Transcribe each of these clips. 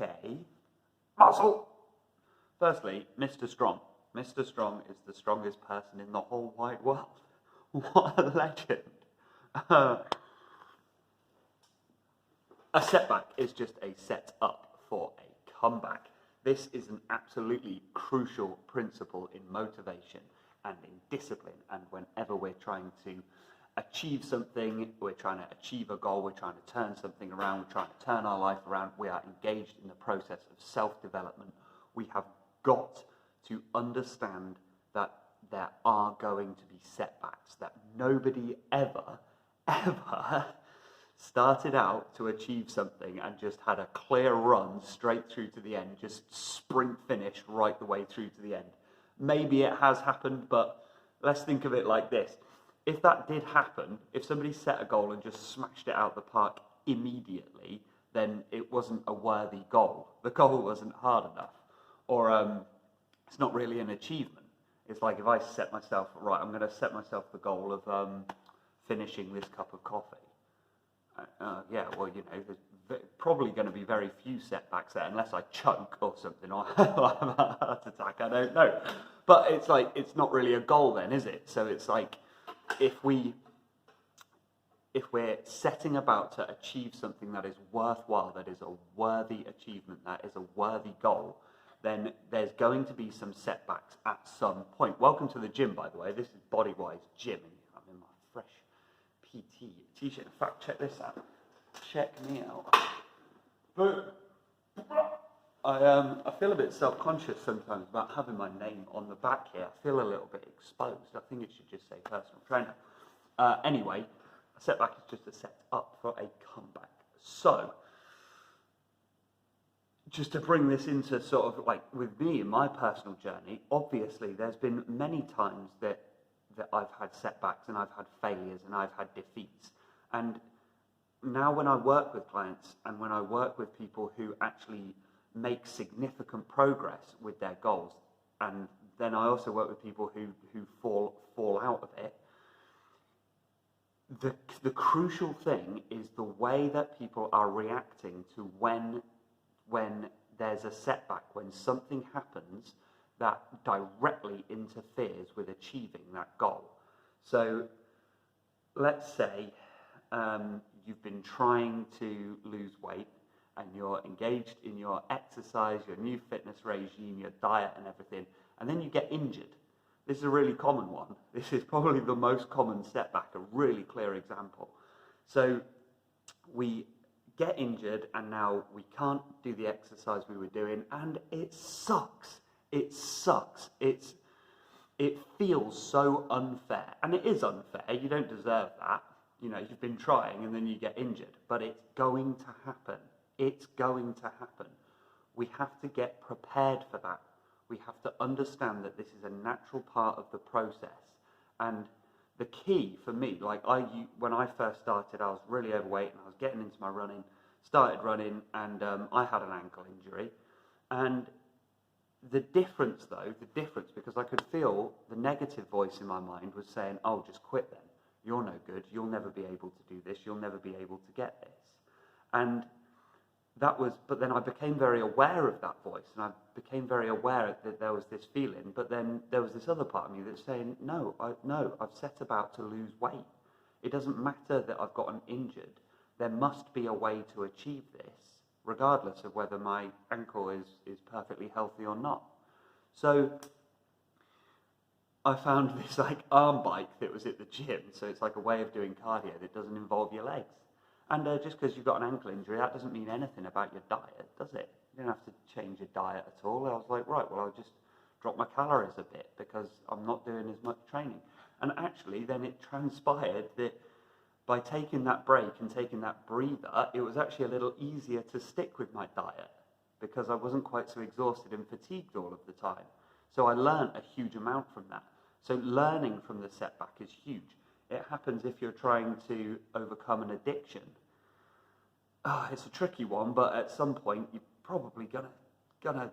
Okay. Muscle. Firstly, Mr. Strong. Mr. Strong is the strongest person in the whole wide world. What a legend. A setback is just a set-up for a comeback. This is an absolutely crucial principle in motivation and in discipline, and whenever we're trying to achieve something, we're trying to achieve a goal, we're trying to turn something around, we're trying to turn our life around, we are engaged in the process of self-development. We have got to understand that there are going to be setbacks, that nobody ever started out to achieve something and just had a clear run straight through to the end, just sprint finish right the way through to the end. Maybe it has happened, but let's think of it like this. If that did happen, if somebody set a goal and just smashed it out the park immediately, then it wasn't a worthy goal. The goal wasn't hard enough. Or it's not really an achievement. It's like if I set myself, right, I'm going to set myself the goal of finishing this cup of coffee. Yeah, well, you know, there's probably going to be very few setbacks there, unless I choke or something, or have a heart attack, I don't know. But it's like, it's not really a goal then, is it? So it's like, if we're setting about to achieve something that is worthwhile, that is a worthy achievement, that is a worthy goal, then there's going to be some setbacks at some point. Welcome to the gym, by the way. This is Bodywise Gym, and I'm in my fresh PT t-shirt. In fact, check this out. Check me out. Boom. I feel a bit self-conscious sometimes about having my name on the back here. I feel a little bit exposed. I think it should just say personal trainer. Anyway, a setback is just a set up for a comeback. So, just to bring this into sort of like with me in my personal journey, obviously there's been many times that I've had setbacks and I've had failures and I've had defeats. And now when I work with clients and when I work with people who actually make significant progress with their goals, and then I also work with people who fall out of it, the crucial thing is the way that people are reacting to when there's a setback, when something happens that directly interferes with achieving that goal. So let's say you've been trying to lose weight and you're engaged in your exercise, your new fitness regime, your diet and everything, and then you get injured. This is a really common one. This is probably the most common setback, a really clear example. So we get injured and now we can't do the exercise we were doing, and it sucks. It sucks. It feels so unfair, and it is unfair. You don't deserve that. You know, you've been trying and then you get injured, but it's going to happen. It's going to happen. We have to get prepared for that. We have to understand that this is a natural part of the process. And the key for me, like when I first started, I was really overweight and I was getting into my running, started running, and I had an ankle injury. And the difference, because I could feel the negative voice in my mind was saying, oh, just quit then. You're no good. You'll never be able to do this. You'll never be able to get this. And but then I became very aware of that voice, and I became very aware that there was this feeling, but then there was this other part of me that's saying, no, I've set about to lose weight. It doesn't matter that I've gotten injured. There must be a way to achieve this, regardless of whether my ankle is perfectly healthy or not. So I found this like arm bike that was at the gym, so it's like a way of doing cardio that doesn't involve your legs. And just because you've got an ankle injury, that doesn't mean anything about your diet, does it? You don't have to change your diet at all. I was like, right, well, I'll just drop my calories a bit because I'm not doing as much training. And actually, then it transpired that by taking that break and taking that breather, it was actually a little easier to stick with my diet because I wasn't quite so exhausted and fatigued all of the time. So I learned a huge amount from that. So learning from the setback is huge. It happens if you're trying to overcome an addiction. It's a tricky one, but at some point you're probably gonna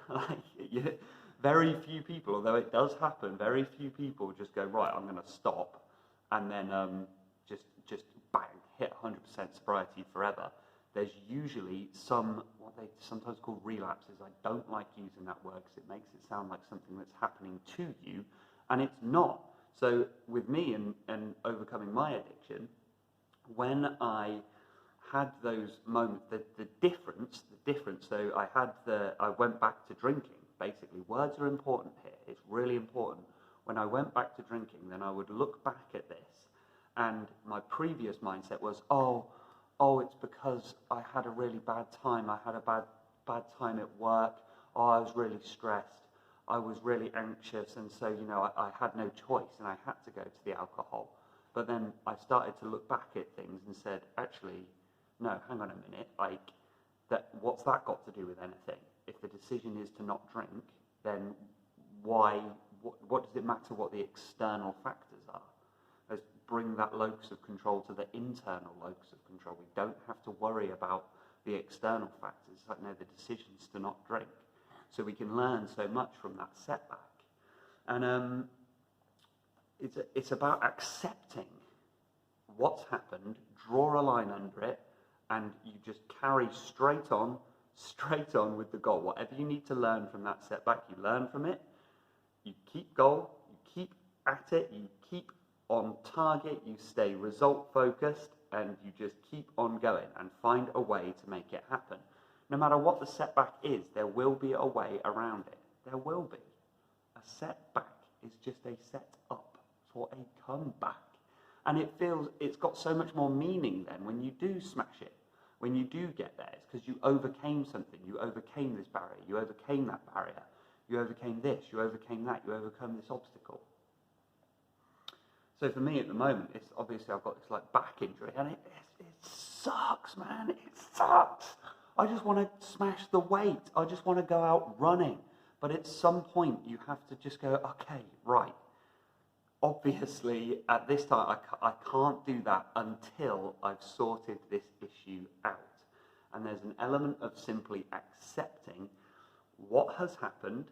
like, very few people, although it does happen, very few people just go, right, I'm gonna stop, and then just bang, hit 100% sobriety forever. there's usually some, what they sometimes call relapses. I don't like using that word because it makes it sound like something that's happening to you, and it's not. So with me and overcoming my addiction, when I had those moments, the difference, so I went back to drinking. Basically, words are important here. It's really important. When I went back to drinking, then I would look back at this, and my previous mindset was, oh, it's because I had a really bad time. I had a bad time at work. Oh, I was really stressed. I was really anxious, and so, I had no choice, and I had to go to the alcohol. But then I started to look back at things and said, actually, no, hang on a minute, what's that got to do with anything? If the decision is to not drink, then what does it matter what the external factors are? Let's bring that locus of control to the internal locus of control. We don't have to worry about the external factors. It's like, no, the decision's to not drink. So we can learn so much from that setback. And it's about accepting what's happened, draw a line under it, and you just carry straight on with the goal. Whatever you need to learn from that setback, you learn from it, you keep goal, you keep at it, you keep on target, you stay result focused, and you just keep on going and find a way to make it happen. No matter what the setback is, there will be a way around it. There will be. A setback is just a set up for a comeback. And it's got so much more meaning then when you do smash it, when you do get there. It's because you overcame something. You overcame this barrier. You overcame that barrier. You overcame this. You overcame that. You overcome this obstacle. So for me at the moment, it's obviously I've got this back injury, and it sucks, man. It sucks. I just want to smash the weight. I just want to go out running. But at some point, you have to just go, okay, right. Obviously, at this time, I can't do that until I've sorted this issue out. And there's an element of simply accepting what has happened,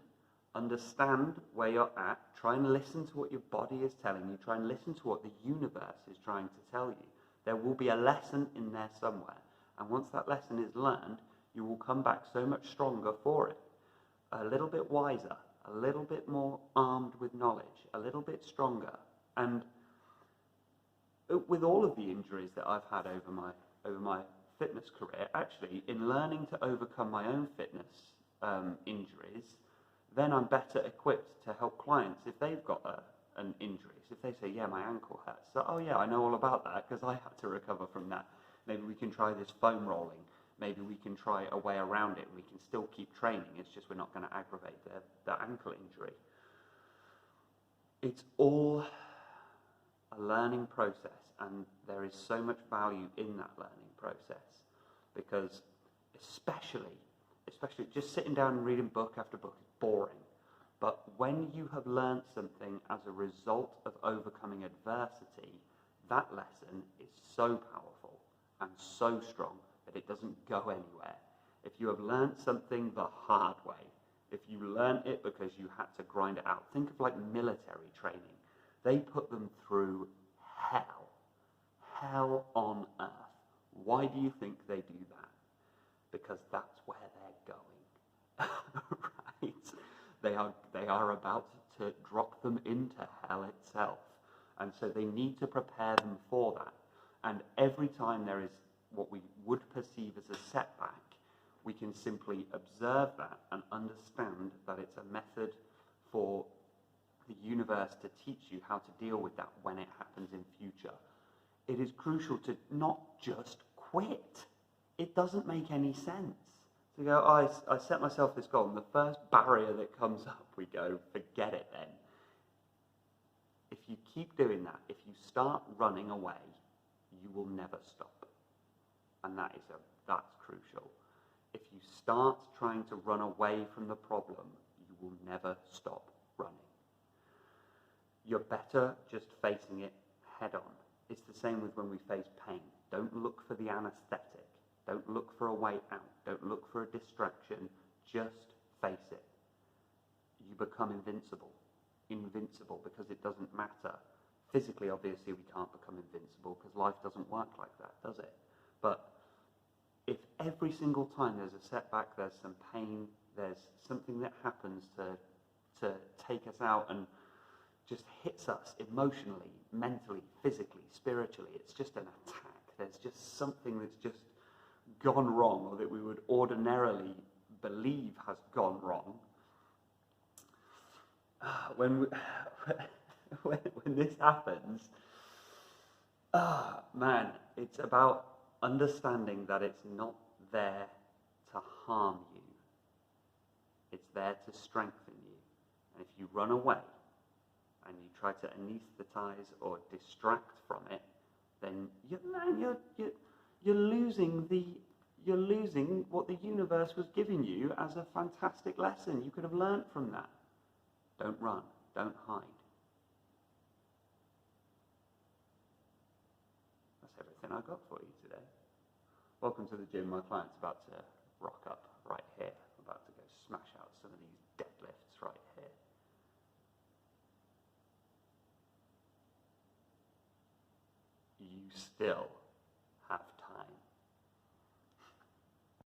understand where you're at, try and listen to what your body is telling you, try and listen to what the universe is trying to tell you. There will be a lesson in there somewhere. And once that lesson is learned, you will come back so much stronger for it. A little bit wiser, a little bit more armed with knowledge, a little bit stronger. And with all of the injuries that I've had over my fitness career, actually, in learning to overcome my own fitness injuries, then I'm better equipped to help clients if they've got an injury. So if they say, yeah, my ankle hurts. So, oh yeah, I know all about that because I had to recover from that. Maybe we can try this foam rolling. Maybe we can try a way around it. We can still keep training. It's just we're not going to aggravate the ankle injury. It's all a learning process, and there is so much value in that learning process because especially just sitting down and reading book after book is boring. But when you have learned something as a result of overcoming adversity, that lesson is so powerful and so strong that it doesn't go anywhere. If you have learned something the hard way, if you learned it because you had to grind it out, think of military training. They put them through hell on earth. Why do you think they do that? Because that's where they're going. Right? They are about to drop them into hell itself. And so they need to prepare them for that. And every time there is what we would perceive as a setback, we can simply observe that and understand that it's a method for the universe to teach you how to deal with that when it happens in future. It is crucial to not just quit. It doesn't make any sense. To go, I set myself this goal, and the first barrier that comes up, we go, forget it then. If you keep doing that, if you start running away, you will never stop. And that's crucial. If you start trying to run away from the problem, you will never stop running. You're better just facing it head on. It's the same with when we face pain. Don't look for the anesthetic. Don't look for a way out. Don't look for a distraction. Just face it. You become invincible. Invincible because it doesn't matter. Physically, obviously, we can't become invincible because life doesn't work like that, does it? But if every single time there's a setback, there's some pain, there's something that happens to take us out and just hits us emotionally, mentally, physically, spiritually. It's just an attack. There's just something that's just gone wrong, or that we would ordinarily believe has gone wrong. When this happens, man, it's about understanding that it's not there to harm you. It's there to strengthen you. And if you run away and you try to anesthetize or distract from it, then you're losing what the universe was giving you as a fantastic lesson. You could have learned from that. Don't run. Don't hide. That's everything I got for you today. Welcome to the gym. My client's about to rock up right here. I'm about to go smash out some of these deadlifts right here. You still